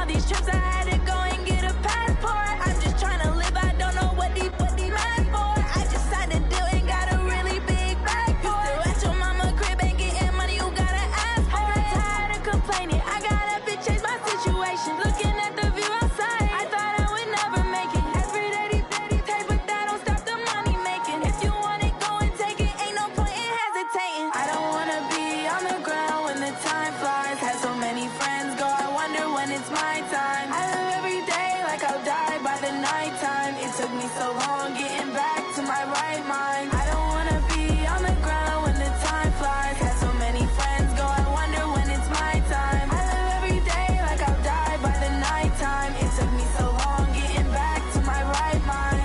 all these trips, I had to go and get a passport. I'm just trying to live, I don't know what the mad for. I just signed a deal and got a really big bag for it. You still at your mama crib and getting money, you gotta ask for it. I got tired of complaining, I got up and changed my situation. Looking at the view outside, I thought I would never make it. Every day they pay, but that don't stop the money making. If you want it, go and take it, ain't no point in hesitating. I don't wanna be on the ground when the time flies. Had so many friends go, I wonder when it's my time. I live every day like I'll die by the nighttime. It took me so long getting back to my right mind. I don't wanna be on the ground when the time flies. Had so many friends go, I wonder when it's my time. I live every day like I'll die by the nighttime. It took me so long getting back to my right mind.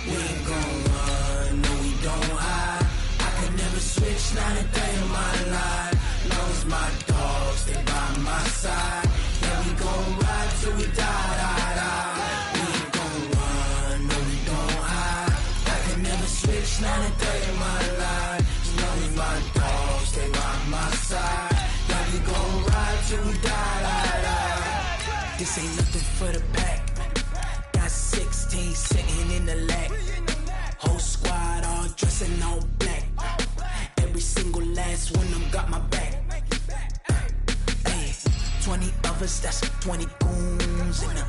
We ain't gon' run, no we don't hide. I could never switch, not a day in my life. Long as my dogs stay by my side. Yeah, we gon' ride till we die, die, die. We ain't gon' run, no we don't hide. I could never switch, not a day in my life. As long as my dogs stay by my side. Yeah, we gon' ride till we die, die, die. This ain't nothing for the pack. Got 16 sitting in the lag. Whole squad all dressing all black. Every single last one of them got my back. Hey, 20 of us, that's 20 goons in the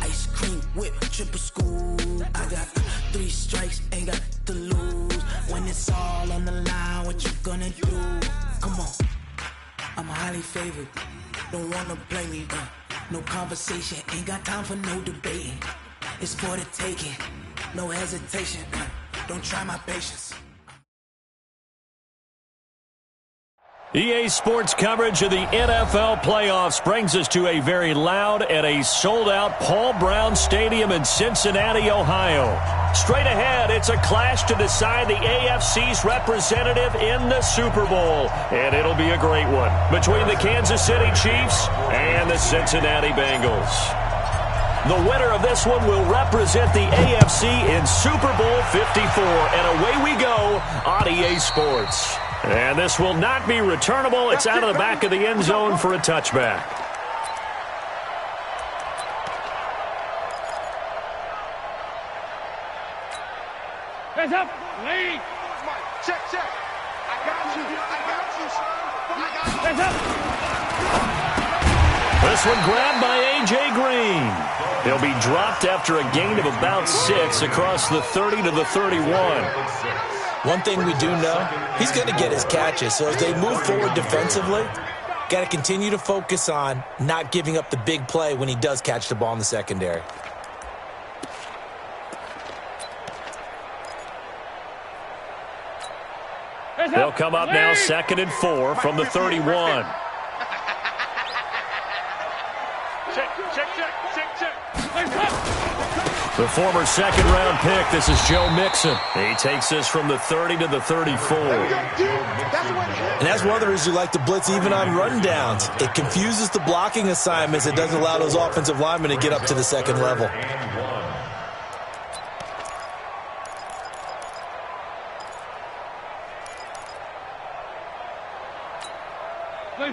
ice cream whip, triple scoop. I got 3 strikes, ain't got to lose. When it's all on the line, what you gonna do? Come on, I'm highly favored. Don't wanna blame me. No conversation, ain't got time for no debating. It's for the taking, no hesitation. Don't try my patience. EA Sports coverage of the NFL playoffs brings us to a very loud and a sold-out Paul Brown Stadium in Cincinnati, Ohio. Straight ahead, it's a clash to decide the AFC's representative in the Super Bowl. And it'll be a great one between the Kansas City Chiefs and the Cincinnati Bengals. The winner of this one will represent the AFC in Super Bowl 54. And away we go on EA Sports. And this will not be returnable. It's out of the back of the end zone for a touchback. Hands up. Lead. Check, check. I got you. I got you, son. I got you. Hands up. This one grabbed by A.J. Green. He'll be dropped after a gain of about 6 across the 30 to the 31. One thing we do know, he's going to get his catches. So as they move forward defensively, got to continue to focus on not giving up the big play when he does catch the ball in the secondary. They'll come up now 2nd and 4 from the 31. The former second-round pick, this is Joe Mixon. He takes this from the 30 to the 34. And that's one of the reasons you like to blitz even on rundowns. It confuses the blocking assignments. It doesn't allow those offensive linemen to get up to the second level.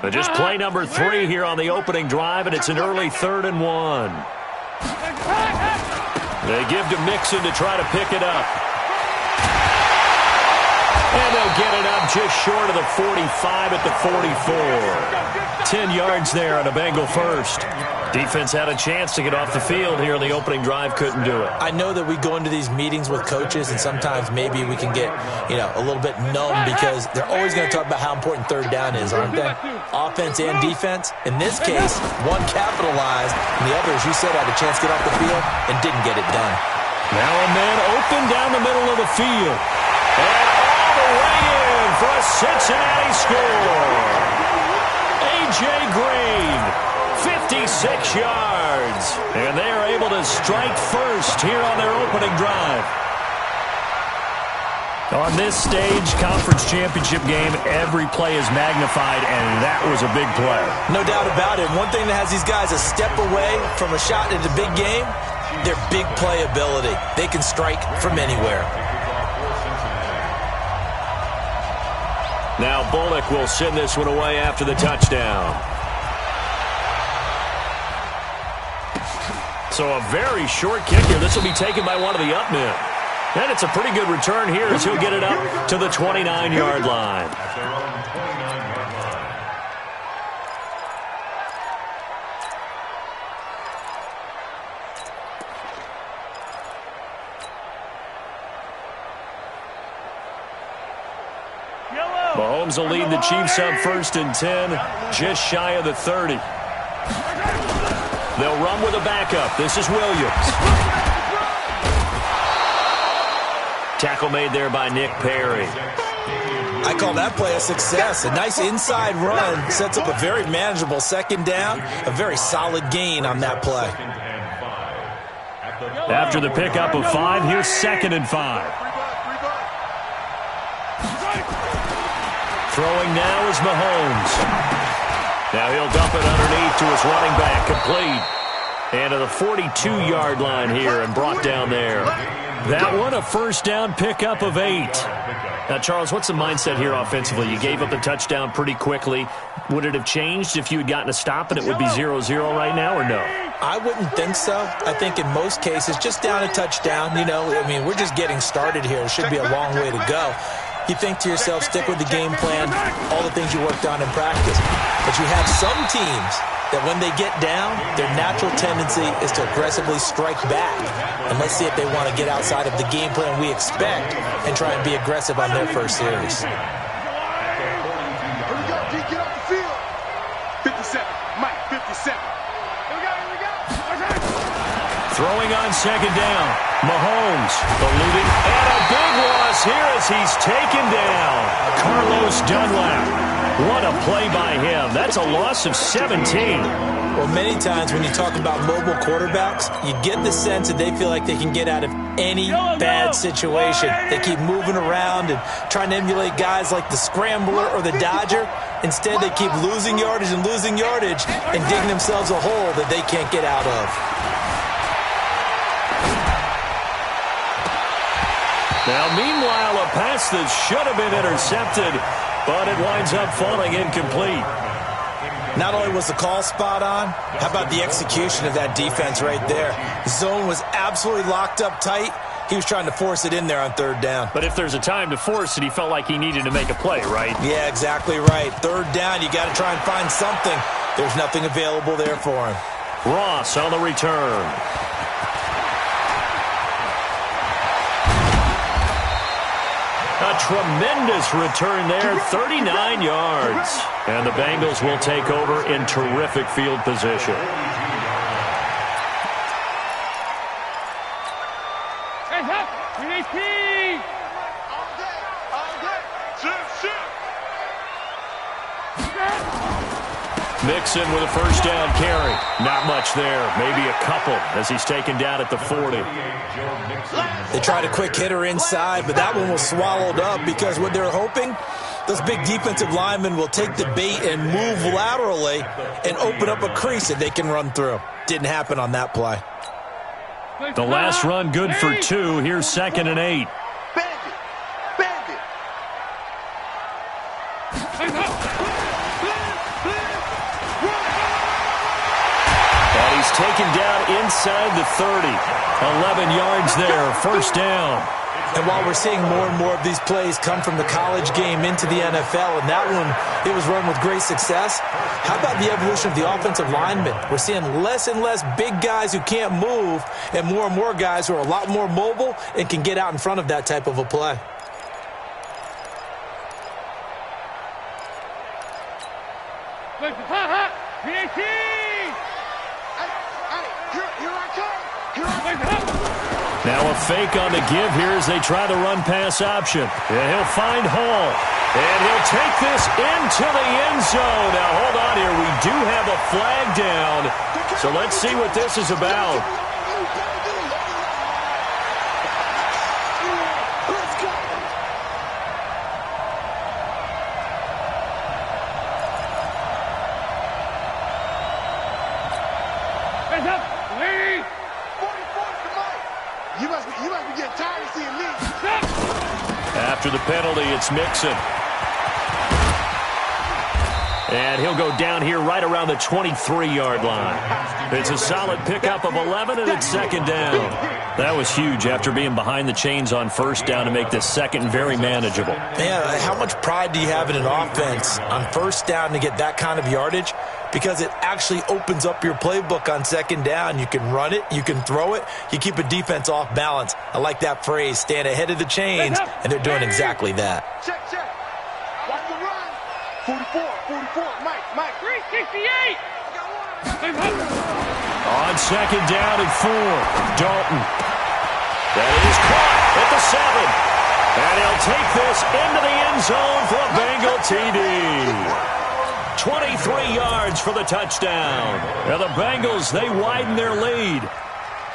But just play number 3 here on the opening drive, and it's an early 3rd and 1. They give to Mixon to try to pick it up. And they'll get it up just short of the 45 at the 44. 10 yards there on a Bengal first. Defense had a chance to get off the field here in the opening drive, couldn't do it. I know that we go into these meetings with coaches, and sometimes maybe we can get, a little bit numb because they're always going to talk about how important third down is, aren't they? Offense and defense. In this case, one capitalized, and the other, as you said, had a chance to get off the field and didn't get it done. Now a man open down the middle of the field. And all the way in for a Cincinnati score. A.J. Green, 56 yards. And they are able to strike first here on their opening drive. On this stage, conference championship game, every play is magnified, and that was a big play. No doubt about it. One thing that has these guys a step away from a shot in the big game, their big play ability. They can strike from anywhere. Now Bullock will send this one away after the touchdown. So a very short kick here. This will be taken by one of the up men. And it's a pretty good return here as he'll get it up to the 29-yard line. Mahomes will lead the Chiefs up 1st and 10, just shy of the 30. They'll run with a backup. This is Williams. Tackle made there by Nick Perry. I call that play a success. A nice inside run sets up a very manageable 2nd down. A very solid gain on that play. After the pickup of 5, here's 2nd and 5. Throwing now is Mahomes. Now he'll dump it underneath to his running back, complete. And to the 42-yard line here and brought down there. That one, a 1st down pickup of 8. Now, Charles, what's the mindset here offensively? You gave up the touchdown pretty quickly. Would it have changed if you had gotten a stop and it would be 0-0 right now, or no? I wouldn't think so. I think in most cases, just down a touchdown, we're just getting started here. It should be a long way to go. You think to yourself, stick with the game plan, all the things you worked on in practice. But you have some teams that when they get down, their natural tendency is to aggressively strike back. And let's see if they want to get outside of the game plan we expect and try and be aggressive on their first series. Here we go, D, get off the field. 57, Mike, 57. Here we go. Throwing on 2nd down. Mahomes, eluding, and a big loss here as he's taken down. Carlos Dunlap. What a play by him. That's a loss of 17. Well, many times when you talk about mobile quarterbacks, you get the sense that they feel like they can get out of any bad situation. They keep moving around and trying to emulate guys like the Scrambler or the Dodger. Instead, they keep losing yardage and digging themselves a hole that they can't get out of. Now, meanwhile, a pass that should have been intercepted, but it winds up falling incomplete. Not only was the call spot on, how about the execution of that defense right there? The zone was absolutely locked up tight. He was trying to force it in there on 3rd down. But if there's a time to force it, he felt like he needed to make a play, right? Yeah, exactly right. 3rd down, you got to try and find something. There's nothing available there for him. Ross on the return. A tremendous return there, 39 yards. And the Bengals will take over in terrific field position. Hands up! Release! All day. Shoot. Mixon with a 1st down carry. Not much there. Maybe a couple as he's taken down at the 40. They tried a quick hitter inside, but that one was swallowed up because what they're hoping, those big defensive linemen will take the bait and move laterally and open up a crease that they can run through. Didn't happen on that play. The last run good for 2. Here's 2nd and 8. Bandit. And he's taken down inside the 30. 11 yards there, 1st down. And while we're seeing more and more of these plays come from the college game into the NFL, and that one, it was run with great success, how about the evolution of the offensive linemen? We're seeing less and less big guys who can't move and more guys who are a lot more mobile and can get out in front of that type of a play. Now a fake on the give here as they try the run-pass option. And he'll find Hall. And he'll take this into the end zone. Now, hold on here. We do have a flag down. So let's see what this is about. It's Mixon. And he'll go down here right around the 23-yard line. It's a solid pickup of 11, and it's second down. That was huge after being behind the chains on first down to make this second very manageable. Man, how much pride do you have in an offense on first down to get that kind of yardage? Because it actually opens up your playbook on second down. You can run it, you can throw it, you keep a defense off balance. I like that phrase, stand ahead of the chains, and they're doing exactly that. Check. Watch the run. 44, Mike. 368. On second down and 4, Dalton. That is caught at the 7. And he'll take this into the end zone for a Bengal TD. 23 yards for the touchdown. Now the Bengals, they widen their lead.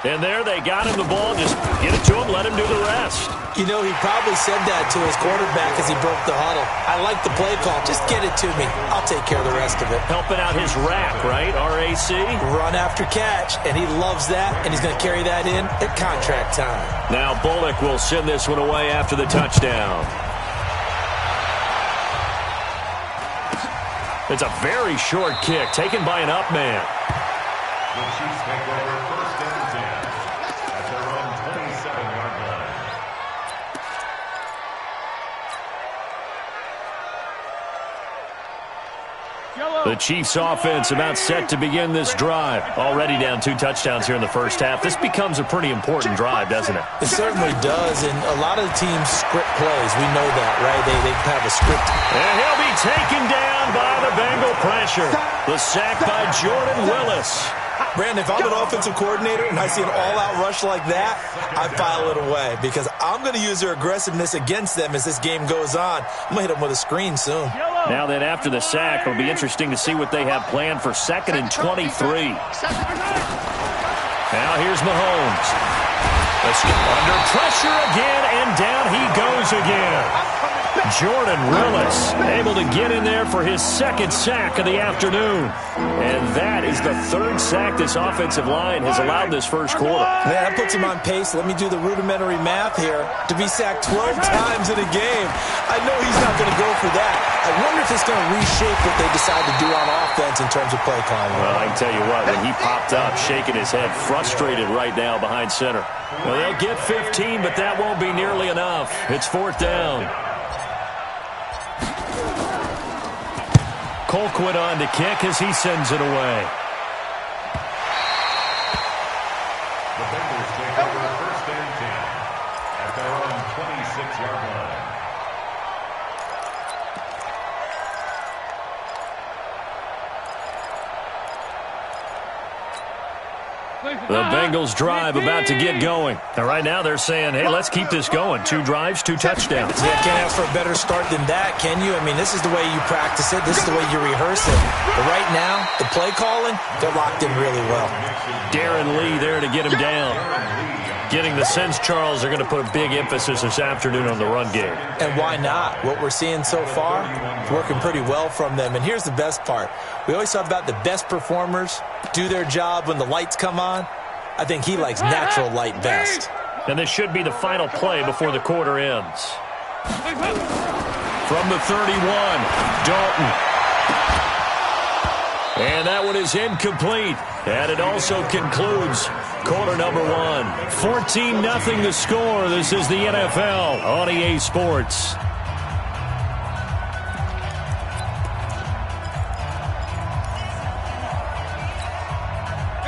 And there they got him the ball. Just get it to him, let him do the rest. You know, he probably said that to his quarterback as he broke the huddle. I like the play call. Just get it to me. I'll take care of the rest of it. Helping out his rack, right? RAC? Run after catch, and he loves that, and he's going to carry that in at contract time. Now Bullock will send this one away after the touchdown. It's a very short kick taken by an up man. The Chiefs make over first and 10 at their own 27-yard line. The Chiefs offense about set to begin this drive. Already down 2 touchdowns here in the first half. This becomes a pretty important drive, doesn't it? It certainly does, and a lot of the teams script plays. We know that, right? They have a script. And he'll be taken down by the Bengal pressure. The sack by Jordan Willis. Brandon, if I'm an offensive coordinator and I see an all-out rush like that, I file it away because I'm going to use their aggressiveness against them as this game goes on. I'm going to hit them with a screen soon. Now that after the sack, it'll be interesting to see what they have planned for 2nd and 23. Now here's Mahomes. Under pressure again, and down he goes again. Jordan Willis able to get in there for his 2nd sack of the afternoon. And that is the 3rd sack this offensive line has allowed this first quarter. Man, that puts him on pace. Let me do the rudimentary math here. To be sacked 12 times in a game, I know he's not going to go for that. I wonder if it's going to reshape what they decide to do on offense in terms of play calling. Well, I can tell you what, when he popped up, shaking his head, frustrated right now behind center. Well, they'll get 15, but that won't be nearly enough. It's 4th down. Colquitt on to kick as he sends it away. The Bengals take over first and 10 at their own 26-yard line. The Bengals drive about to get going. Now, right now they're saying, hey, let's keep this going. 2 drives, 2 touchdowns. Yeah, can't ask for a better start than that, can you? I mean, this is the way you practice it. This is the way you rehearse it. But right now, the play calling, they're locked in really well. Darren Lee there to get him down. Getting the sense, Charles, they're going to put a big emphasis this afternoon on the run game. And why not? What we're seeing so far, working pretty well from them. And here's the best part. We always talk about the best performers do their job when the lights come on. I think he likes natural light best. And this should be the final play before the quarter ends. From the 31, Dalton. And that one is incomplete. And it also concludes quarter number 1. 14-0 the score. This is the NFL on EA Sports.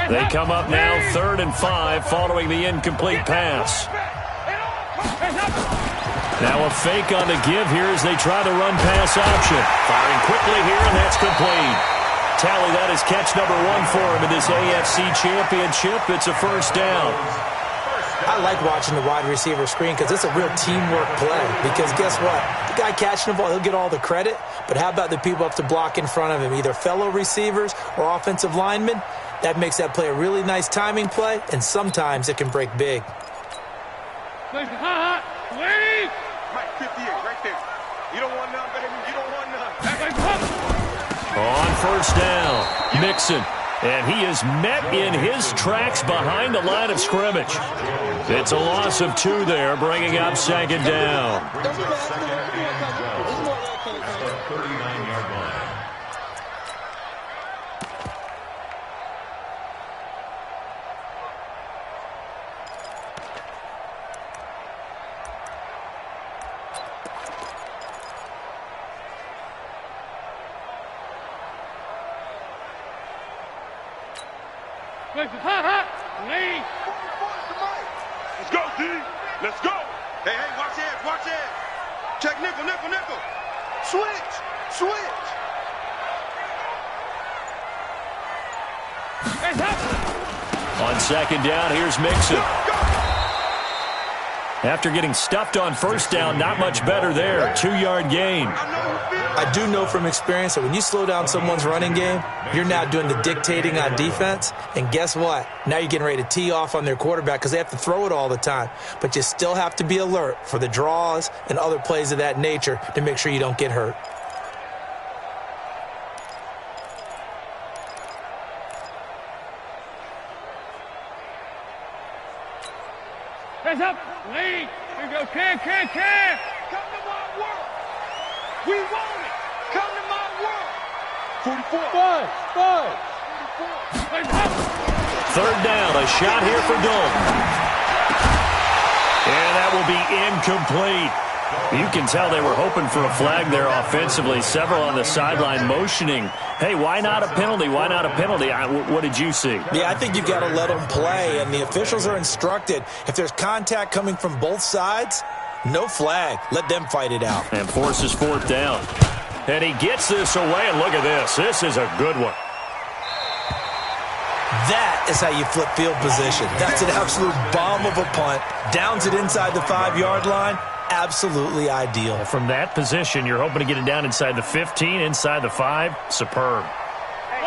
They come up now 3rd and 5 following the incomplete pass. Now a fake on the give here as they try the run pass option. Firing quickly here, and that's complete. Tally, that is catch number 1 for him in this AFC Championship. It's a first down. I like watching the wide receiver screen because it's a real teamwork play. Because guess what? The guy catching the ball, he'll get all the credit. But how about the people up to block in front of him, either fellow receivers or offensive linemen? That makes that play a really nice timing play, and sometimes it can break big. Mike, 58, right there. You don't want none, baby. You don't want none. On first down, Mixon. And he is met in his tracks behind the line of scrimmage. It's a loss of 2 there, bringing up second down. Let's go, D. Let's go. Hey, watch it, watch it. Check nickel. Switch. On second down, here's Mixon. After getting stuffed on first down, not much better there. 2-yard gain. I do know from experience that when you slow down someone's running game, you're now doing the dictating on defense. And guess what? Now you're getting ready to tee off on their quarterback because they have to throw it all the time. But you still have to be alert for the draws and other plays of that nature to make sure you don't get hurt. Hands up. Lead. Here we go. Can. Come to my world. We want it. Come to my world. 44. Five. 3rd down, a shot here for Dalton. And that will be incomplete. You can tell they were hoping for a flag there offensively. Several on the sideline motioning, hey, why not a penalty? Why not a penalty? What did you see? Yeah, I think you've got to let them play, and the officials are instructed. If there's contact coming from both sides, no flag. Let them fight it out. And forces 4th down. And he gets this away, and look at this. This is a good one. That is how you flip field position. That's an absolute bomb of a punt. Downs it inside the 5-yard line. Absolutely ideal. From that position, you're hoping to get it down inside the 15, inside the 5. Superb.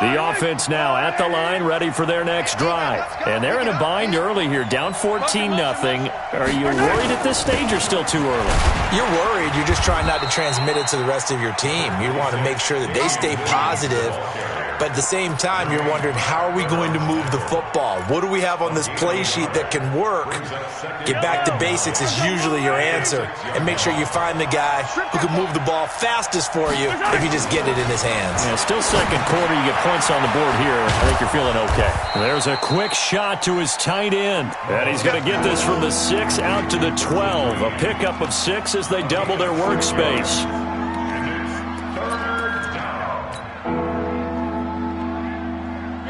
The offense now at the line, ready for their next drive. And they're in a bind early here, down 14-0. Are you worried at this stage or still too early? You're worried. You're just trying not to transmit it to the rest of your team. You want to make sure that they stay positive. But at the same time, you're wondering, how are we going to move the football? What do we have on this play sheet that can work? Get back to basics is usually your answer. And make sure you find the guy who can move the ball fastest for you if you just get it in his hands. Yeah, still second quarter. You get points on the board here. I think you're feeling okay. There's a quick shot to his tight end. And he's going to get this from the 6 out to the 12. A pickup of 6 as they double their workspace.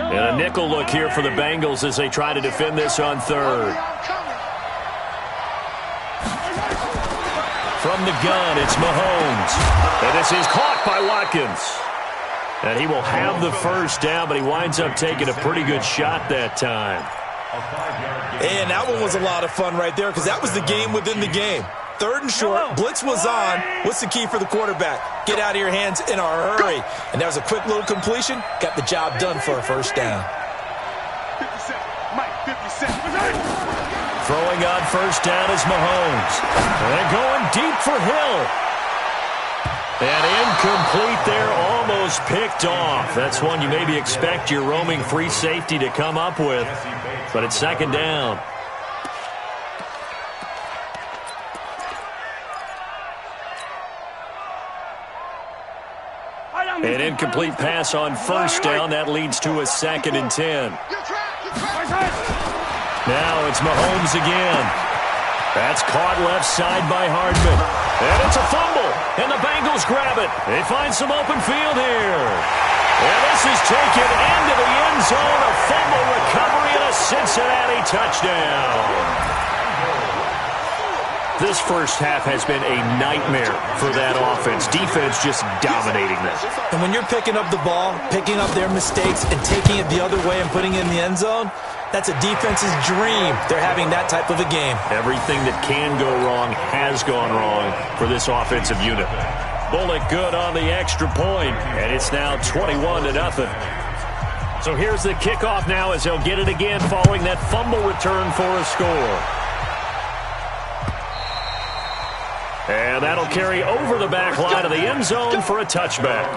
And a nickel look here for the Bengals as they try to defend this on 3rd. From the gun, it's Mahomes. And this is caught by Watkins. And he will have the first down, but he winds up taking a pretty good shot that time. And that one was a lot of fun right there because that was the game within the game. 3rd and short, blitz was on. What's the key for the quarterback? Get out of your hands in a hurry. And that was a quick little completion. Got the job done for a first down. 57. Mike, 57. Throwing on first down is Mahomes. And going deep for Hill. And incomplete there, almost picked off. That's one you maybe expect your roaming free safety to come up with. But it's 2nd down. An incomplete pass on first down. That leads to a 2nd and 10. Now it's Mahomes again. That's caught left side by Hardman. And it's a fumble. And the Bengals grab it. They find some open field here. And this is taken into the end zone. A fumble recovery and a Cincinnati touchdown. This first half has been a nightmare for that offense. Defense just dominating them. And when you're picking up the ball, picking up their mistakes, and taking it the other way and putting it in the end zone, that's a defense's dream. They're having that type of a game. Everything that can go wrong has gone wrong for this offensive unit. Bullock good on the extra point, and it's now 21-0. So here's the kickoff now as they'll get it again following that fumble return for a score. And that'll carry over the back line of the end zone for a touchback.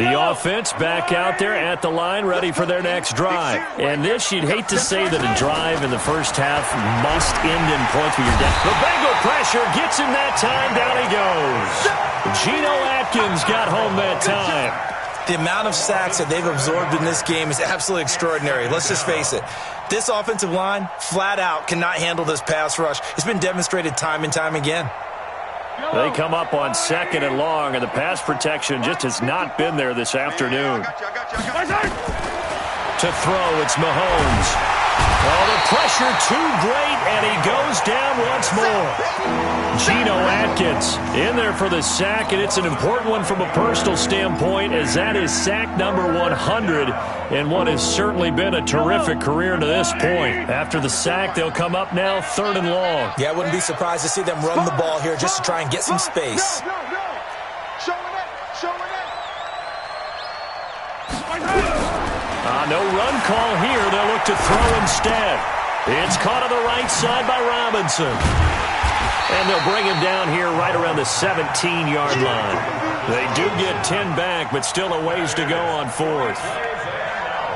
The offense back out there at the line, ready for their next drive. And this, you'd hate to say that a drive in the first half must end in points when you're down. The Bengal pressure gets him that time. Down he goes. Geno Atkins got home that time. The amount of sacks that they've absorbed in this game is absolutely extraordinary. Let's just face it. This offensive line, flat out, cannot handle this pass rush. It's been demonstrated time and time again. They come up on 2nd and long, and the pass protection just has not been there this afternoon. To throw, it's Mahomes. Oh, the pressure too great, and he goes down once more. Geno Atkins in there for the sack, and it's an important one from a personal standpoint, as that is sack number 100 in what has certainly been a terrific career to this point. After the sack, they'll come up now 3rd and long. Yeah, I wouldn't be surprised to see them run the ball here just to try and get some space. No run call here. They'll look to throw instead. It's caught on the right side by Robinson. And they'll bring him down here right around the 17-yard line. They do get 10 back, but still a ways to go on 4th.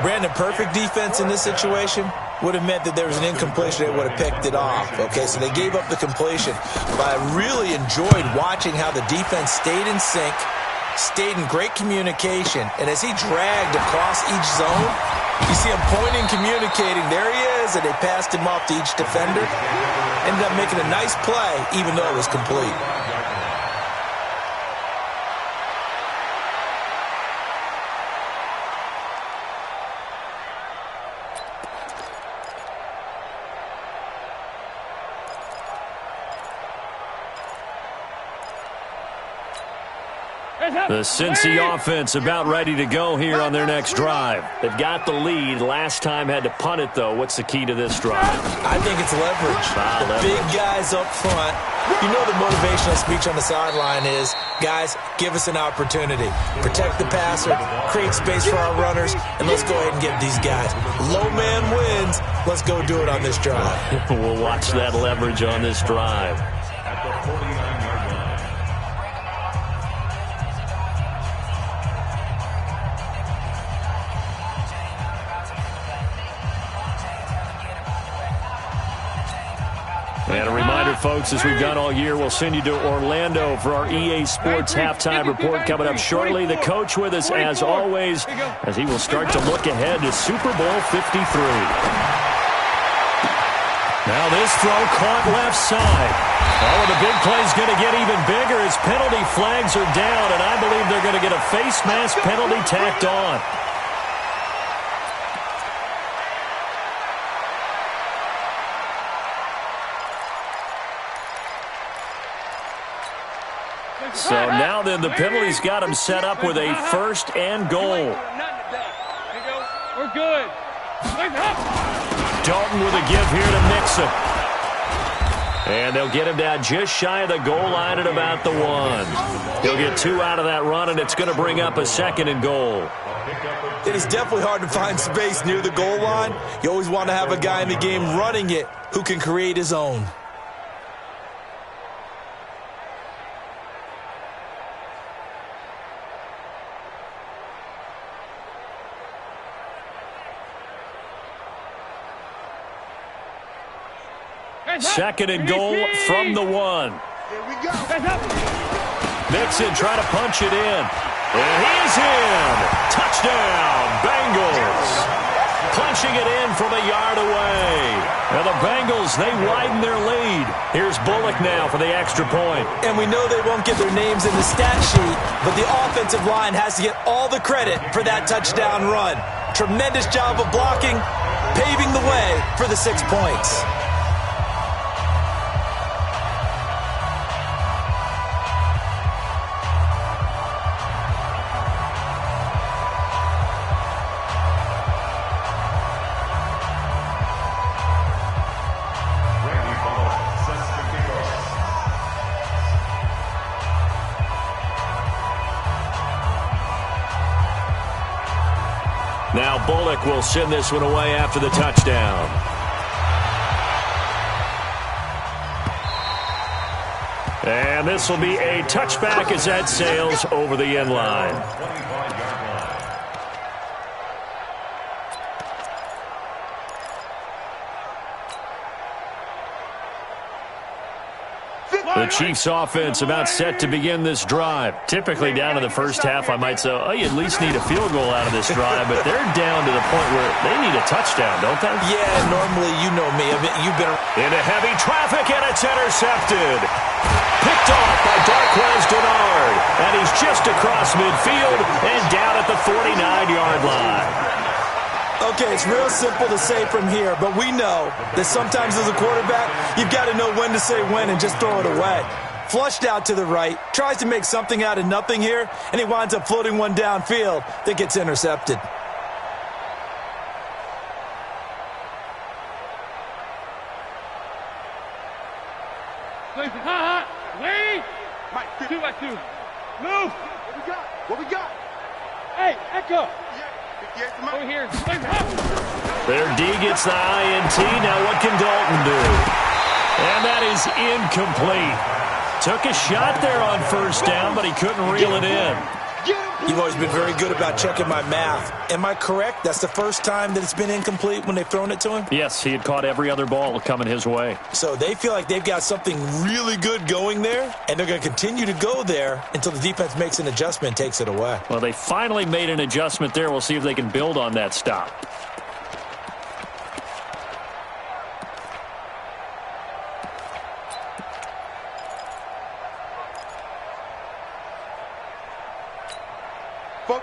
Brandon, perfect defense in this situation would have meant that there was an incompletion. They would have picked it off. Okay, so they gave up the completion. But I really enjoyed watching how the defense stayed in sync, stayed in great communication, and as he dragged across each zone, you see him pointing, communicating. There he is, and they passed him off to each defender. Ended up making a nice play, even though it was complete. The Cincy offense about ready to go here on their next drive. They've got the lead. Last time had to punt it, though. What's the key to this drive? I think it's leverage. The big guys up front. You know the motivational speech on the sideline is, guys, give us an opportunity. Protect the passer, create space for our runners, and let's go ahead and get these guys. Low man wins. Let's go do it on this drive. We'll watch that leverage on this drive. At the 49-yard line. And a reminder, folks, as we've done all year, we'll send you to Orlando for our EA Sports halftime report coming up shortly. The coach with us, as always, as he will start to look ahead to Super Bowl 53. Now this throw caught left side. Oh, the big play's going to get even bigger as penalty flags are down, and I believe they're going to get a face mask penalty tacked on. So now then the penalty's got him set up with a 1st and goal. We're good. Dalton with a give here to Mixon. And they'll get him down just shy of the goal line at about the 1. He'll get 2 out of that run, and it's going to bring up a 2nd and goal. It is definitely hard to find space near the goal line. You always want to have a guy in the game running it who can create his own. Second and goal from the 1. Mixon trying to punch it in. And he's in. Touchdown, Bengals. Punching it in from a yard away. And the Bengals, they widen their lead. Here's Bullock now for the extra point. And we know they won't get their names in the stat sheet, but the offensive line has to get all the credit for that touchdown run. Tremendous job of blocking, paving the way for the 6 points. Now Bullock will send this one away after the touchdown. And this will be a touchback as that sails over the end line. The Chiefs offense about set to begin this drive. Typically down in the first half, I might say, oh, you at least need a field goal out of this drive, but they're down to the point where they need a touchdown, don't they? Yeah, normally, you know me. You've been into heavy traffic, and it's intercepted. Picked off by Darquez Dennard, and he's just across midfield and down at the 49-yard line. Okay, it's real simple to say from here, but we know that sometimes as a quarterback, you've got to know when to say when and just throw it away. Flushed out to the right, tries to make something out of nothing here, and he winds up floating one downfield that gets intercepted. Wait! Mike, 2-by-2. Move! What we got? Hey, Echo! Over here. Their D gets the INT. Now what can Dalton do? And that is incomplete. Took a shot there on first down, but he couldn't reel it in. You've always been very good about checking my math. Am I correct? That's the first time that it's been incomplete when they've thrown it to him? Yes, he had caught every other ball coming his way. So they feel like they've got something really good going there, and they're going to continue to go there until the defense makes an adjustment and takes it away. Well, they finally made an adjustment there. We'll see if they can build on that stop.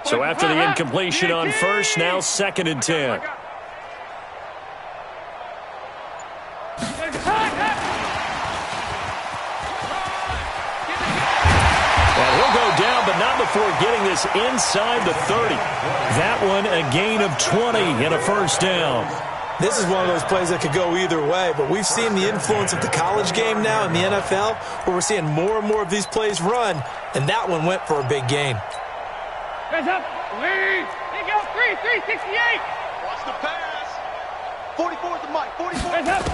So after the incompletion on first, now 2nd and 10. And he'll go down, but not before getting this inside the 30. That one a gain of 20 and a first down. This is one of those plays that could go either way, but we've seen the influence of the college game now in the NFL, where we're seeing more and more of these plays run, and that one went for a big gain. Guys up! Lead! They go! 368! Watch the pass. 44 is the mic. 44. Guys up!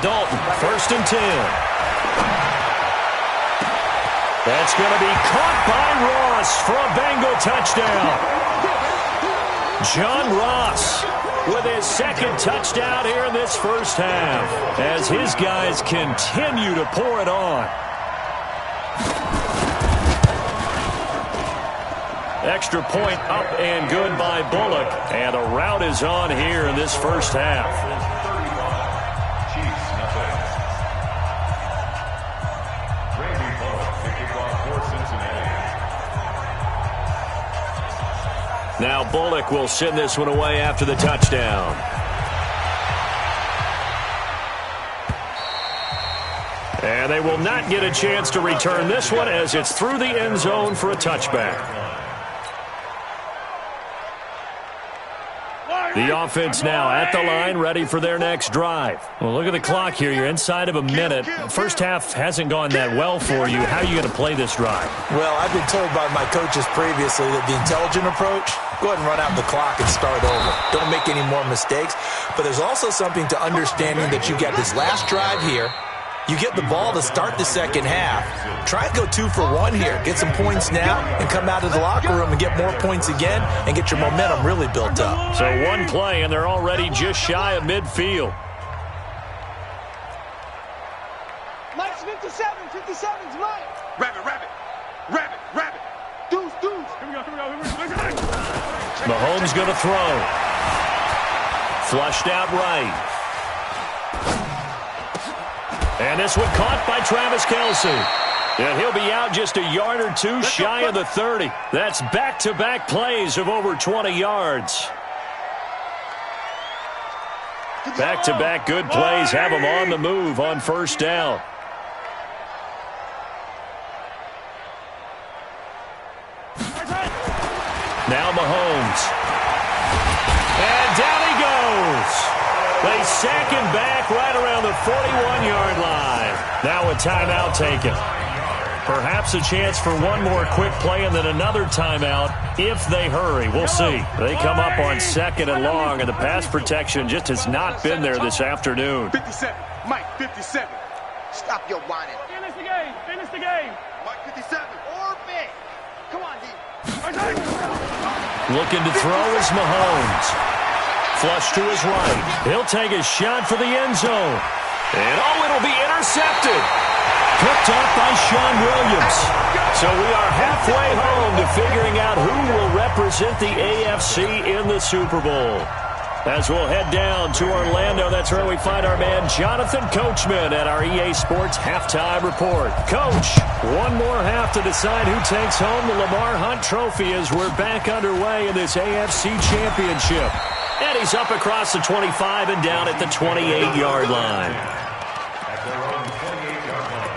Dalton, 1st and 10. That's going to be caught by Ross for a Bengal touchdown. John Ross with his 2nd touchdown here in this first half as his guys continue to pour it on. Extra point up and good by Bullock. And a rout is on here in this first half. Now Bullock will send this one away after the touchdown. And they will not get a chance to return this one as it's through the end zone for a touchback. The offense now at the line, ready for their next drive. Well, look at the clock here. You're inside of a minute. First half hasn't gone that well for you. How are you going to play this drive? Well, I've been told by my coaches previously that the intelligent approach, go ahead and run out the clock and start over. Don't make any more mistakes. But there's also something to understanding that you got this last drive here. You get the ball to start the second half. Try and go 2 for 1 here. Get some points now and come out of the locker room and get more points again and get your momentum really built up. So one play, and they're already just shy of midfield. Mike's 57. 57's Mike. Rabbit. Deuce. Here we go. Mahomes going to throw. Flushed out right. And this one caught by Travis Kelce. And he'll be out just a yard or two shy of the 30. That's back-to-back plays of over 20 yards. Back-to-back good plays have him on the move on first down. Now Mahomes. And down he goes. They sack him back right around the 41-yard line. Now a timeout taken. Perhaps a chance for one more quick play and then another timeout if they hurry. We'll see. They come up on 2nd and long, and the pass protection just has not been there this afternoon. 57. Mike, 57. Stop your whining. Finish the game. Mike, 57. Orbit. Come on, D. Looking to throw is Mahomes. Flush to his right. He'll take a shot for the end zone. And it'll be intercepted. Picked up by Sean Williams. So we are halfway home to figuring out who will represent the AFC in the Super Bowl. As we'll head down to Orlando, that's where we find our man Jonathan Coachman at our EA Sports Halftime Report. Coach, one more half to decide who takes home the Lamar Hunt Trophy as we're back underway in this AFC Championship. And he's up across the 25 and down at the 28-yard line. At their own 28-yard line.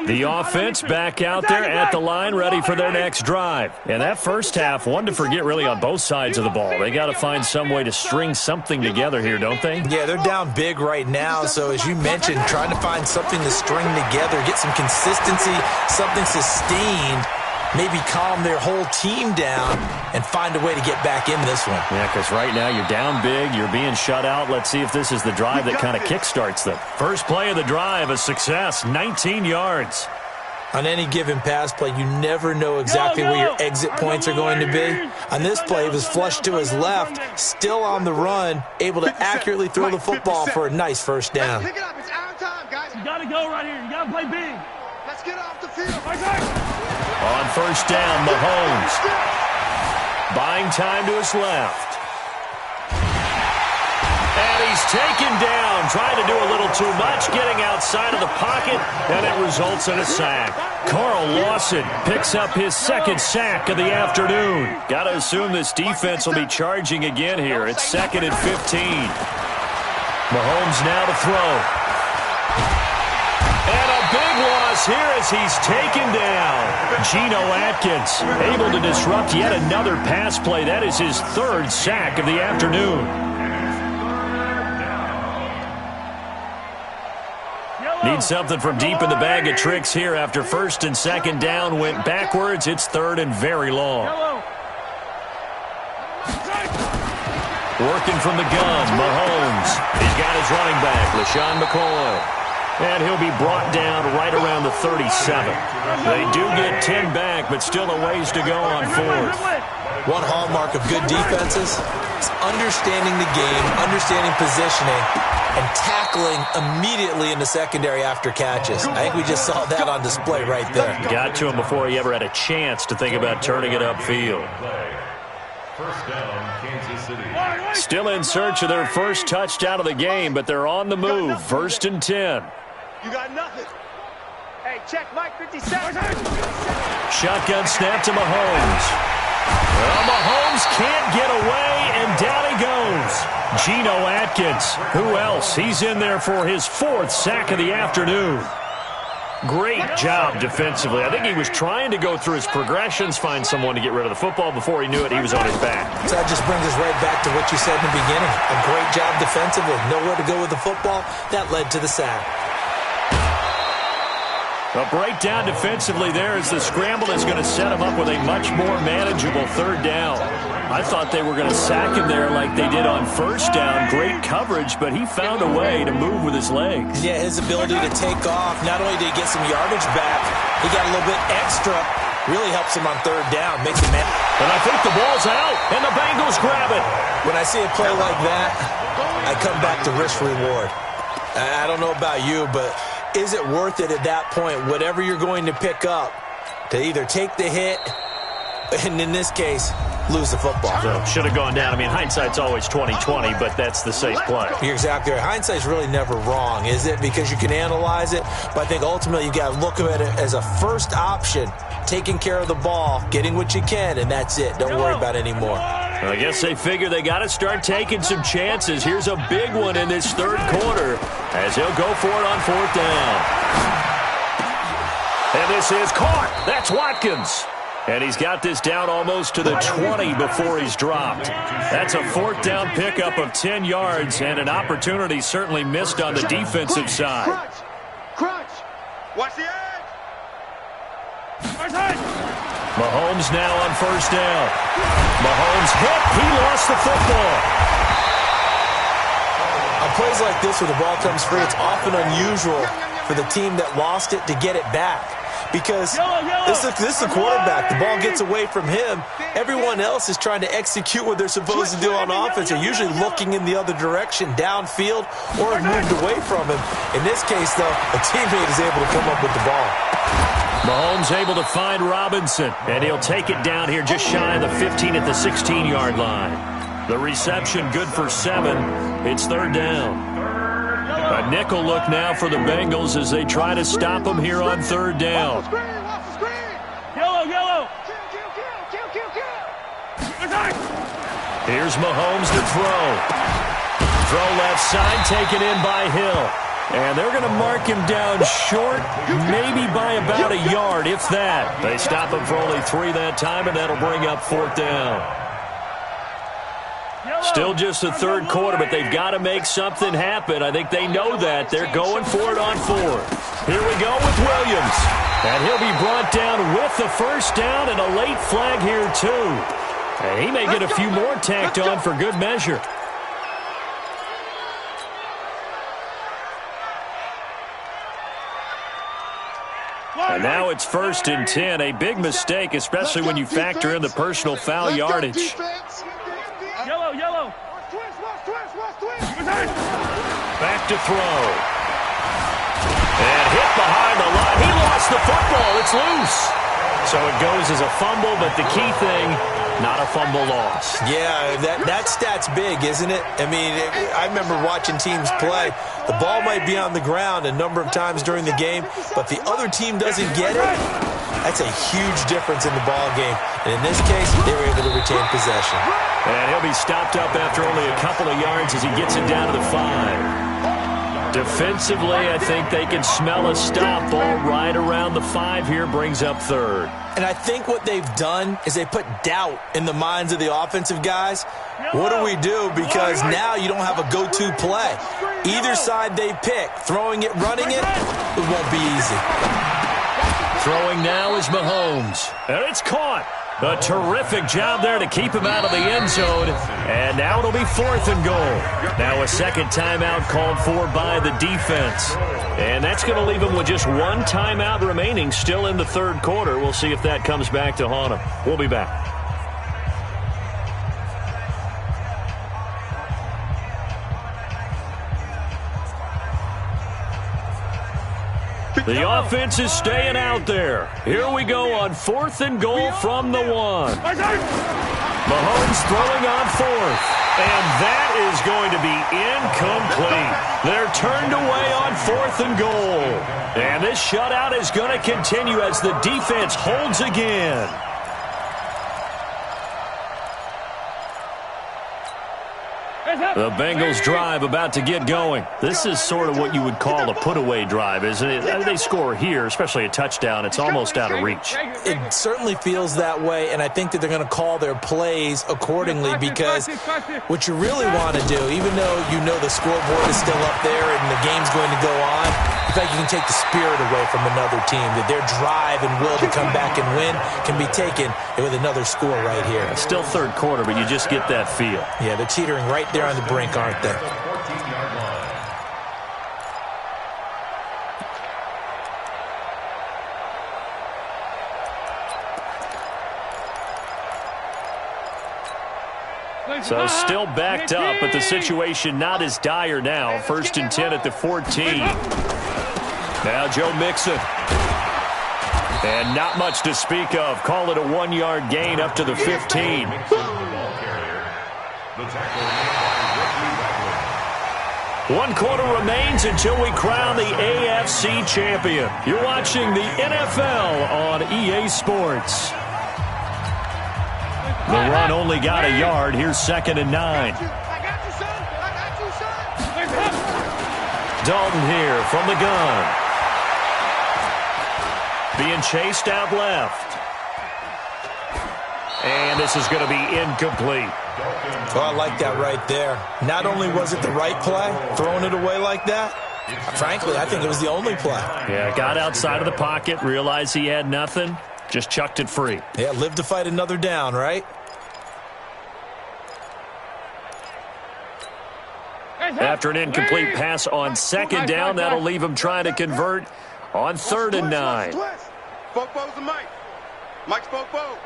The offense back out there at the line, ready for their next drive. And that first half, one to forget really on both sides of the ball. They got to find some way to string something together here, don't they? Yeah, they're down big right now. So as you mentioned, trying to find something to string together, get some consistency, something sustained, maybe calm their whole team down and find a way to get back in this one. Yeah, because right now you're down big, you're being shut out. Let's see if this is the drive that kind of kickstarts them. First play of the drive, a success, 19 yards. On any given pass play, you never know exactly where your exit points are going to be. On this play, it was flushed to his left, still on the run, able to accurately throw the football for a nice first down. Pick it up. It's our time, guys. You got to go right here. You got to play big. Let's get off the field. On first down, Mahomes. Buying time to his left. And he's taken down, trying to do a little too much, getting outside of the pocket, and it results in a sack. Carl Lawson picks up his second sack of the afternoon. Got to assume this defense will be charging again here. It's 2nd and 15. Mahomes now to throw. And a big loss here as he's taken down. Geno Atkins able to disrupt yet another pass play. That is his third sack of the afternoon. Need something from deep in the bag of tricks here after first and second down went backwards. It's third and very long. Working from the gun, Mahomes. He's got his running back, LaShawn McCoy. And he'll be brought down right around the 37. They do get 10 back, but still a ways to go on fourth. One hallmark of good defenses is understanding the game, understanding positioning, and tackling immediately in the secondary after catches. I think we just saw that on display right there. Got to him before he ever had a chance to think about turning it upfield. First down, Kansas City. Still in search of their first touchdown of the game, but they're on the move. 1st and 10. You got nothing. Hey, check Mike 57. Shotgun snap to Mahomes. Well, Mahomes can't get away, and down he goes. Geno Atkins. Who else? He's in there for his 4th sack of the afternoon. Great job defensively. I think he was trying to go through his progressions, find someone to get rid of the football. Before he knew it, he was on his back. So that just brings us right back to what you said in the beginning. A great job defensively. Nowhere to go with the football. That led to the sack. A breakdown defensively there as the scramble is going to set him up with a much more manageable third down. I thought they were going to sack him there like they did on first down. Great coverage, but he found a way to move with his legs. Yeah, his ability to take off. Not only did he get some yardage back, he got a little bit extra. Really helps him on third down. Makes him mad. And I think the ball's out, and the Bengals grab it. When I see a play like that, I come back to risk reward. I don't know about you, but is it worth it at that point, whatever you're going to pick up, to either take the hit, and in this case, lose the football? So should have gone down. I mean, hindsight's always 20/20, but that's the safe play. You're exactly right. Hindsight's really never wrong, is it? Because you can analyze it, but I think ultimately you got to look at it as a first option, taking care of the ball, getting what you can, and that's it. Don't worry about it anymore. I guess they figure they got to start taking some chances. Here's a big one in this third quarter as he'll go for it on 4th down. And this is caught. That's Watkins. And he's got this down almost to the 20 before he's dropped. That's a 4th down pickup of 10 yards and an opportunity certainly missed on the defensive side. Crunch. Watch the edge. Mahomes now on first down. Mahomes hit. He lost the football. On plays like this where the ball comes free, it's often unusual for the team that lost it to get it back. because this is the quarterback. The ball gets away from him. Everyone else is trying to execute what they're supposed to do on offense. They're usually looking in the other direction, downfield, or have moved away from him. In this case, though, a teammate is able to come up with the ball. Mahomes able to find Robinson, and he'll take it down here just shy of the 15 at the 16-yard line. The reception good for 7. It's third down. A nickel look now for the Bengals as they try to stop them here on third down. Yellow. Here's Mahomes to throw. Throw left side, taken in by Hill. And they're going to mark him down short, maybe by about a yard, if that. They stop him for only 3 that time, and that'll bring up fourth down. Still just the third quarter, but they've got to make something happen. I think they know that. They're going for it on 4th. Here we go with Williams. And he'll be brought down with the first down and a late flag here, too. And he may get a few more tacked on for good measure. And now it's 1st and 10. A big mistake, especially when you factor in the personal foul yardage. Yellow. Back to throw. And hit behind the line. He lost the football. It's loose. So it goes as a fumble, but the key thing, not a fumble loss. Yeah, that stat's big, isn't it? I mean, I remember watching teams play. The ball might be on the ground a number of times during the game, but the other team doesn't get it. That's a huge difference in the ball game. And in this case, they were able to retain possession. And he'll be stopped up after only a couple of yards as he gets it down to the 5. Defensively, I think they can smell a stop. Ball right around the 5 here, brings up 3rd. And I think what they've done is they put doubt in the minds of the offensive guys. What do we do? Because now you don't have a go-to play. Either side they pick, throwing it, running it won't be easy. Throwing now is Mahomes. And it's caught. A terrific job there to keep him out of the end zone. And now it'll be 4th and goal. Now a second timeout called for by the defense. And that's going to leave him with just 1 timeout remaining still in the third quarter. We'll see if that comes back to haunt him. We'll be back. The offense is staying out there. Here we go on 4th and goal from the 1. Mahomes throwing on 4th. And that is going to be incomplete. They're turned away on 4th and goal. And this shutout is going to continue as the defense holds again. The Bengals drive about to get going. This is sort of what you would call a put-away drive, isn't it? They score here, especially a touchdown. It's almost out of reach. It certainly feels that way, and I think that they're going to call their plays accordingly because what you really want to do, even though you know the scoreboard is still up there and the game's going to go on, in fact, you can take the spirit away from another team, that their drive and will to come back and win can be taken with another score right here. It's still third quarter, but you just get that feel. Yeah, they're teetering right there on the brink, aren't they? So still backed up, but the situation not as dire now. 1st and 10 at the 14. Now Joe Mixon. And not much to speak of. Call it a 1-yard gain up to the 15. 1 quarter remains until we crown the AFC champion. You're watching the NFL on EA Sports. The run only got a yard. Here's 2nd and 9. Dalton here from the gun. Being chased out left. And this is going to be incomplete. Oh, I like that right there. Not only was it the right play, throwing it away like that, frankly, I think it was the only play. Yeah, got outside of the pocket, realized he had nothing, just chucked it free. Yeah, live to fight another down, right? After an incomplete pass on 2nd down, that'll leave him trying to convert on 3rd and 9. Fofo's the Mike. Mike's Fofo.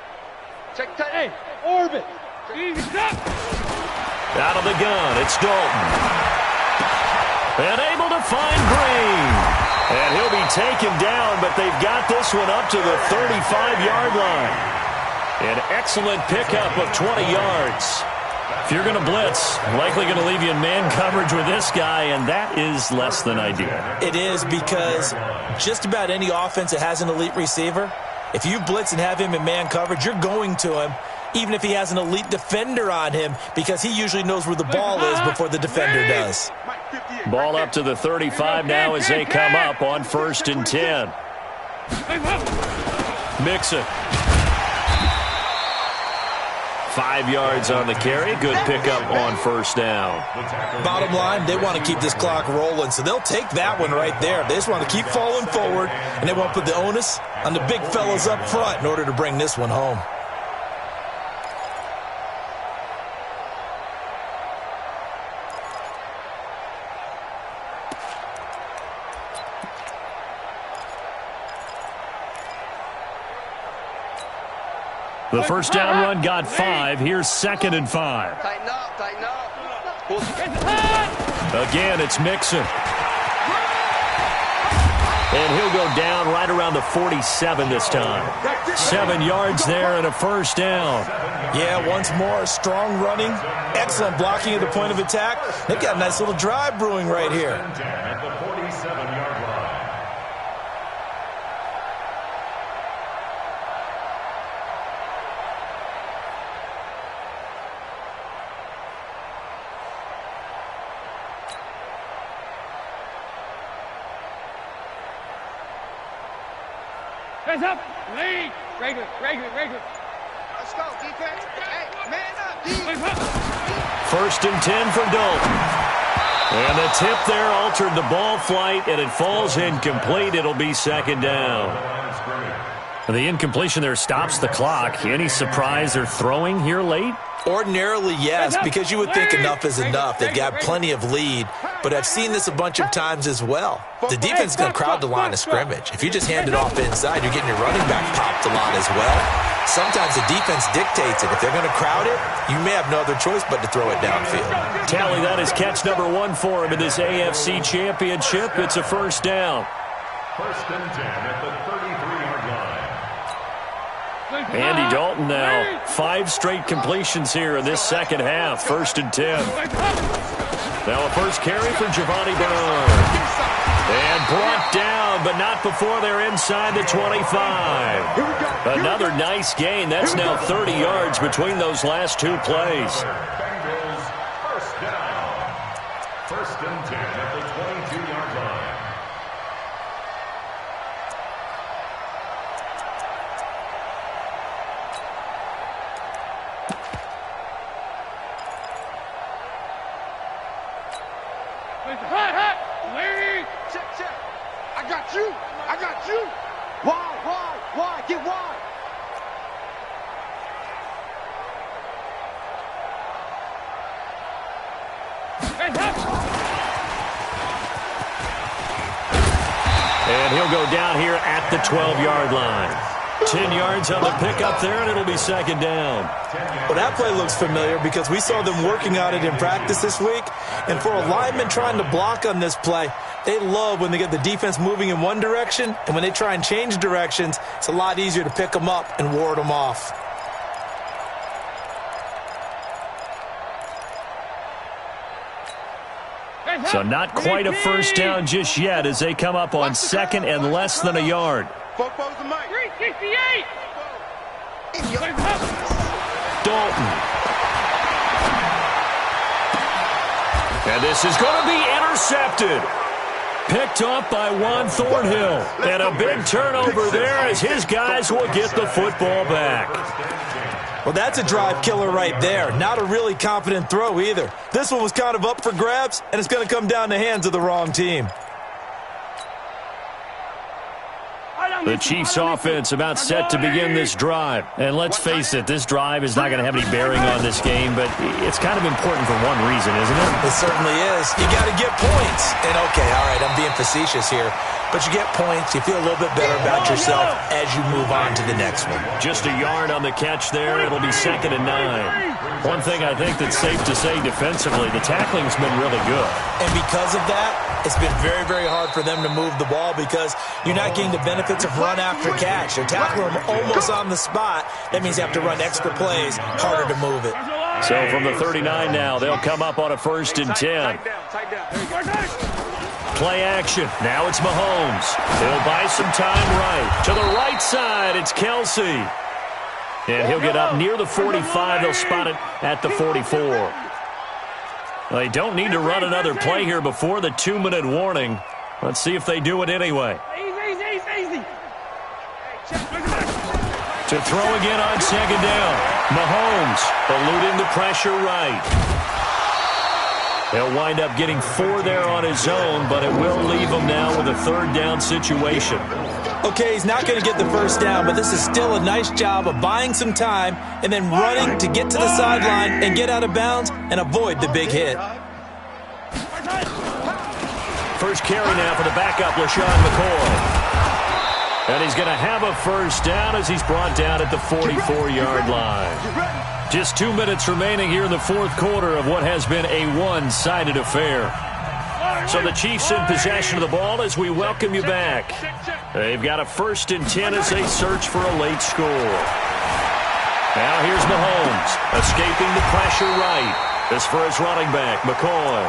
Check tight. Hey, orbit. Easy stop. Out of the gun, it's Dalton. And able to find Green. And he'll be taken down, but they've got this one up to the 35-yard line. An excellent pickup of 20 yards. If you're going to blitz, likely going to leave you in man coverage with this guy, and that is less than ideal. It is, because just about any offense that has an elite receiver, if you blitz and have him in man coverage, you're going to him, even if he has an elite defender on him, because he usually knows where the ball is before the defender does. Ball up to the 35 now as they come up on 1st and 10. Mixon. 5 yards on the carry. Good pickup on 1st down. Bottom line, they want to keep this clock rolling, so they'll take that one right there. They just want to keep falling forward, and they want to put the onus on the big fellas up front in order to bring this one home. The first down run got 5. Here's 2nd and 5. Tighten up, tighten up. Again, it's Mixon. And he'll go down right around the 47 this time. 7 yards there and a 1st down. Yeah, once more, strong running, excellent blocking at the point of attack. They've got a nice little drive brewing right here. At the 47-yard line. Hands up. Lead. Regular. Let's go, defense. Hey, man up, defense. 1st and 10 for Dalton. And the tip there altered the ball flight, and it falls incomplete. It'll be 2nd down. The incompletion there stops the clock. Any surprise they're throwing here late? Ordinarily, yes, because you would think enough is enough. They've got plenty of lead, but I've seen this a bunch of times as well. The defense is going to crowd the line of scrimmage. If you just hand it off inside, you're getting your running back popped a lot as well. Sometimes the defense dictates it. If they're going to crowd it, you may have no other choice but to throw it downfield. Tally, that is catch number 1 for him in this AFC Championship. It's a 1st down. 1st and 10 at the 33-yard line. Andy Dalton now 5 straight completions here in this 2nd half. 1st and 10. Now a first carry for Giovanni Bernard. And brought down, but not before they're inside the 25. Another nice gain. That's now 30 yards between those last 2 plays. Bengals 1st down. 1st and 10 at the 22-yard line. Check. I got you. Why? Get wide. And he'll go down here at the 12-yard line. 10 yards on the pickup there, and it'll be 2nd down. Well, that play looks familiar because we saw them working on it in practice this week. And for a lineman trying to block on this play, they love when they get the defense moving in one direction, and when they try and change directions, it's a lot easier to pick them up and ward them off. So not quite a 1st down just yet as they come up on 2nd and less than a yard. Fofo's the Mike. 368. Dalton. And this is going to be intercepted. Picked off by Juan Thornhill. And a big turnover there as his guys will get the football back. Well, that's a drive killer right there. Not a really confident throw either. This one was kind of up for grabs, and it's going to come down the hands of the wrong team. The Chiefs offense about set to begin this drive. And let's face it, this drive is not going to have any bearing on this game, but it's kind of important for one reason, isn't it? It certainly is. You got to get points. And okay, all right, I'm being facetious here, but you get points. You feel a little bit better about yourself as you move on to the next one. Just a yard on the catch there. It'll be 2nd and 9. One thing I think that's safe to say defensively, the tackling's been really good. And because of that, it's been very, very hard for them to move the ball because you're not getting the benefits of run after catch. They're tackling them almost on the spot. That means you have to run extra plays, harder to move it. So from the 39 now, they'll come up on a 1st and 10. Play action. Now it's Mahomes. He'll buy some time right. To the right side, it's Kelsey. And he'll get up near the 45. They'll spot it at the 44. They don't need to run another play here before the 2-minute warning. Let's see if they do it anyway. Easy. To throw again on 2nd down. Mahomes eluding the pressure right. He'll wind up getting 4 there on his own, but it will leave him now with a 3rd down situation. Okay, he's not going to get the first down, but this is still a nice job of buying some time and then running to get to the sideline and get out of bounds and avoid the big hit. First carry now for the backup, LaShawn McCoy. And he's going to have a first down as he's brought down at the 44-yard line. Just 2 minutes remaining here in the 4th quarter of what has been a one-sided affair. So the Chiefs in possession of the ball as we welcome you back. They've got a 1st and 10 as they search for a late score. Now here's Mahomes, escaping the pressure right. This for his running back, McCoy.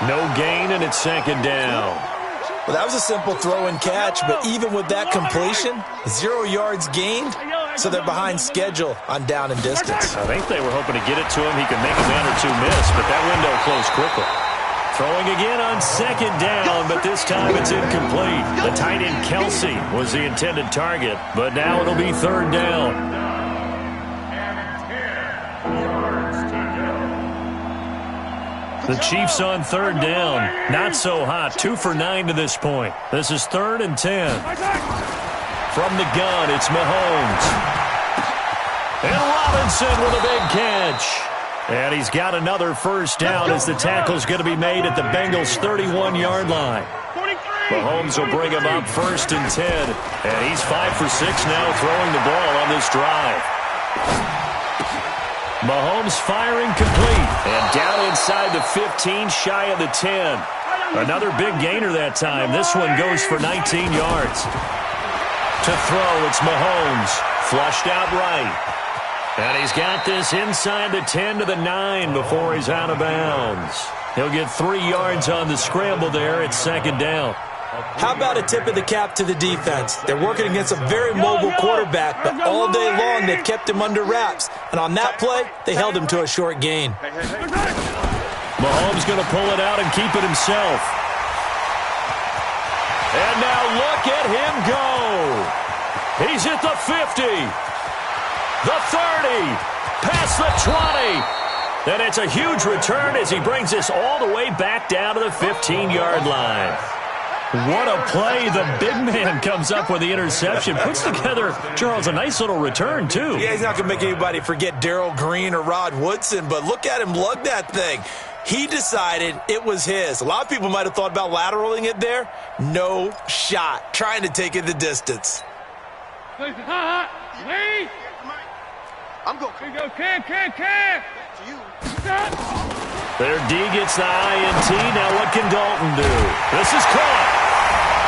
No gain, and it's 2nd down. Well, that was a simple throw and catch, but even with that completion, 0 yards gained, so they're behind schedule on down and distance. I think they were hoping to get it to him. He could make a man or two miss, but that window closed quickly. Throwing again on 2nd down, but this time it's incomplete. The tight end Kelsey was the intended target, but now it'll be 3rd down. The Chiefs on 3rd down. Not so hot. 2 for 9 to this point. This is 3rd and 10. From the gun, it's Mahomes. And Robinson with a big catch. And he's got another first down as the tackle's going to be made at the Bengals' 31-yard line. Mahomes will bring him up 1st and 10. And he's 5 for 6 now throwing the ball on this drive. Mahomes firing complete. And down inside the 15, shy of the 10. Another big gainer that time. This one goes for 19 yards. To throw, it's Mahomes. Flushed out right. And he's got this inside the 10 to the 9 before he's out of bounds. He'll get 3 yards on the scramble there. It's 2nd down. How about a tip of the cap to the defense? They're working against a very mobile quarterback, but all day long they've kept him under wraps. And on that play, they held him to a short gain. Mahomes going to pull it out and keep it himself. And now look at him go. He's at the 50. The 30, past the 20. And it's a huge return as he brings this all the way back down to the 15-yard line. What a play. The big man comes up with the interception. Puts together, Charles, a nice little return, too. Yeah, he's not going to make anybody forget Darrell Green or Rod Woodson, but look at him lug that thing. He decided it was his. A lot of people might have thought about lateraling it there. No shot. Trying to take it the distance. Wait. I'm going. Here you go, can. To you. Their D gets the INT. Now what can Dalton do? This is caught.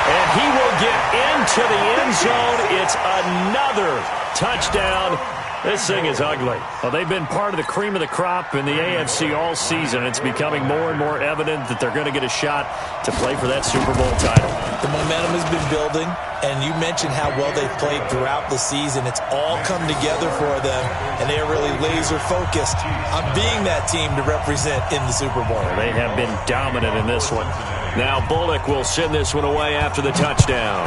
And he will get into the end zone. It's another touchdown. This thing is ugly. Well, they've been part of the cream of the crop in the AFC all season. It's becoming more and more evident that they're going to get a shot to play for that Super Bowl title. The momentum has been building, and you mentioned how well they've played throughout the season. It's all come together for them, and they are really laser-focused on being that team to represent in the Super Bowl. They have been dominant in this one. Now Bullock will send this one away after the touchdown.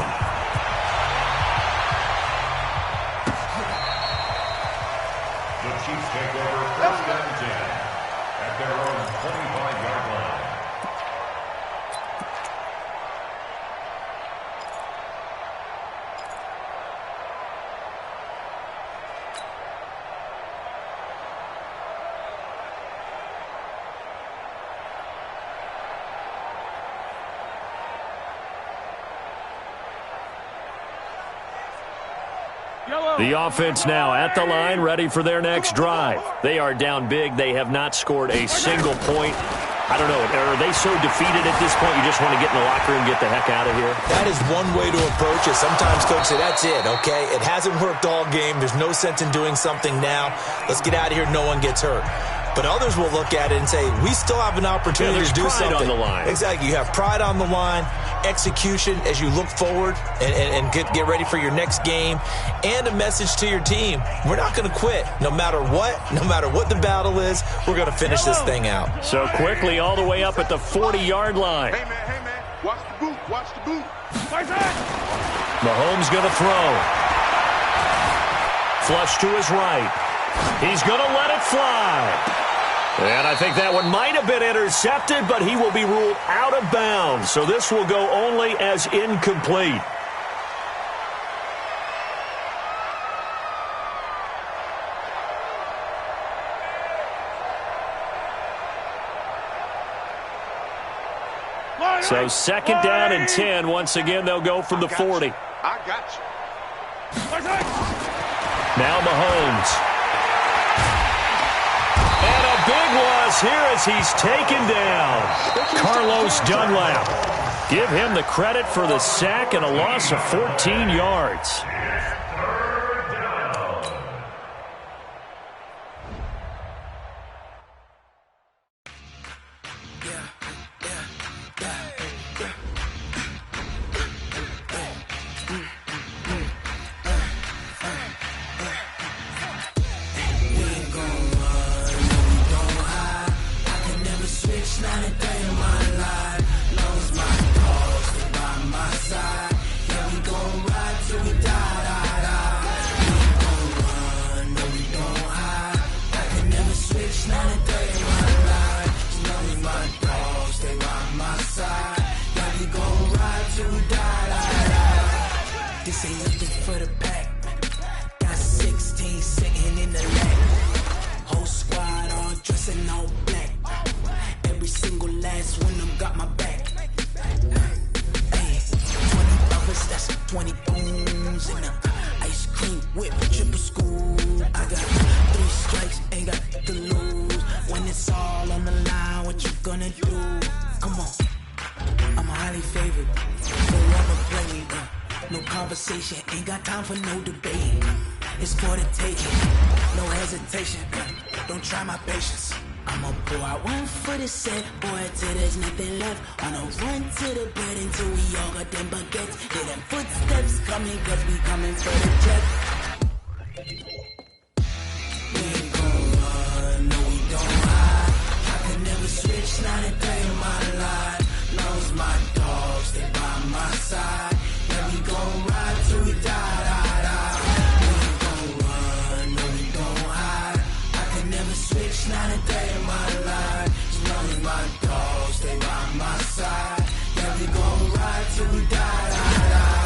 Chiefs take over 1st and 10 at their own 25-yard line. The offense now at the line, ready for their next drive. They are down big. They have not scored a single point. I don't know. Are they so defeated at this point you just want to get in the locker room and get the heck out of here? That is one way to approach it. Sometimes coaches say, that's it, okay? It hasn't worked all game. There's no sense in doing something now. Let's get out of here. No one gets hurt. But others will look at it and say, we still have an opportunity to do something. Pride on the line. Exactly. You have pride on the line, execution as you look forward and get ready for your next game, and a message to your team. We're not going to quit. No matter what the battle is, we're going to finish this thing out. So quickly all the way up at the 40-yard line. Hey, man, watch the boot, watch the boot. Mahomes going to throw. Flush to his right. He's going to let it fly. And I think that one might have been intercepted, but he will be ruled out of bounds. So this will go only as incomplete. So second down and 10. Once again, they'll go from the 40. I got you. Now Mahomes. And a big loss here as he's taken down. Carlos Dunlap. Give him the credit for the sack and a loss of 14 yards. This ain't nothing for the pack. Got 16 sitting in the lap. Whole squad all dressing all black. Every single last one of them got my back. Hey, 20 buffers, that's 20 booms. And a ice cream whip, triple school. I got 3 strikes, ain't got to lose. When it's all on the line, what you gonna do? Come on, I'm a highly favored. So I'ma play me, no conversation, ain't got time for no debate. It's for the taking, no hesitation. Don't try my patience. I'ma pour out one for the set, boy, till there's nothing left. On a run to the bed until we all got them baguettes. Hear them footsteps coming, cause we coming for the jet. We ain't gon' run, no we don't hide. I can never switch, not a day in my life. Knows my dogs, they by my side. Yeah, we gon' ride till we die, die, die. We ain't gon' run, no we don't hide. I can never switch, not a day in my life. As long as my dogs, stay by my side. Yeah, we gon' ride till we die, die, die.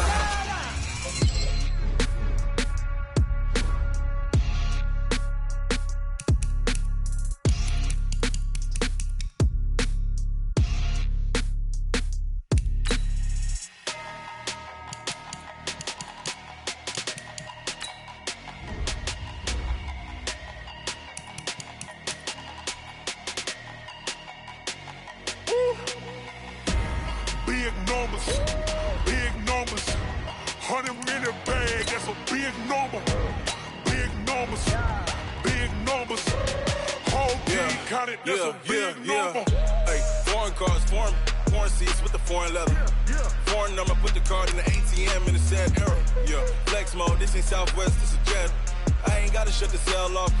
Big numbers, 100 in a bag, that's a big number. Big numbers, whole team counted, that's a big number. Hey, foreign cars, foreign seats with the foreign leather. Foreign number, put the card in the ATM in the sad era. Yeah, flex mode, this ain't Southwest, this is Jet. I ain't gotta shut the cell off.